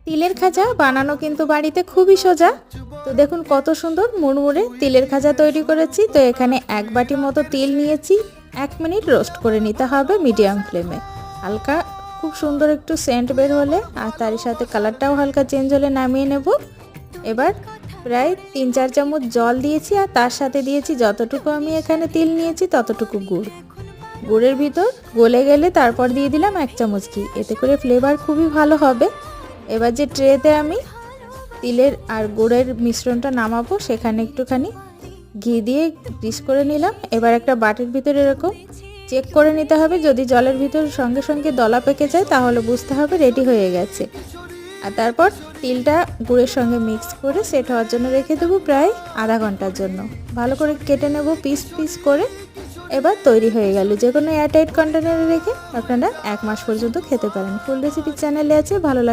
তিলের খাজা বানানো কিন্তু বাড়িতে খুবই সোজা। তো দেখুন কত সুন্দর মুড়মুড়ে তিলের খাজা তৈরি করেছি। তো এখানে 1 বাটি মতো তিল নিয়েছি। 1 মিনিট রোস্ট করে নিতে হবে মিডিয়াম ফ্লেমে। হালকা খুব সুন্দর একটু সেন্ট বের হলে আর তার সাথে কালারটাও হালকা চেঞ্জ হলে নামিয়ে নেব। এবার প্রায় 3-4 চামচ জল দিয়েছি আর তার সাথে দিয়েছি যতটুকু আমি এখানে তিল নিয়েছি ততটুকু গুড়। গুড়ের ভিতর গলে গেলে তারপর দিয়ে দিলাম 1 চামচ ঘি, এতে করে ফ্লেভার খুবই ভালো হবে। এবার যে ট্রেতে আমি তিলের আর গুড়ের মিশ্রণটা নামাবো সেখানে একটুখানি ঘি দিয়ে গ্রিস করে নিলাম। এবার একটা বাটির ভিতরে এরকম চেক করে নিতে হবে, যদি জলের ভিতর সঙ্গে সঙ্গে দলা পেকে যায় তাহলে বুঝতে হবে রেডি হয়ে গেছে। আর তারপর তিলটা গুড়ের সঙ্গে মিক্স করে সেট হওয়ার জন্য রেখে দেবো প্রায় আধা ঘন্টার জন্য। ভালো করে কেটে নেব পিস পিস করে। এবার তৈরি হয়ে গেল। যে কোনো এয়ারটাইট কন্টেনারে রেখে আপনারা 1 মাস পর্যন্ত খেতে পারেন। ফুল রেসিপি চ্যানেলে আছে, ভালো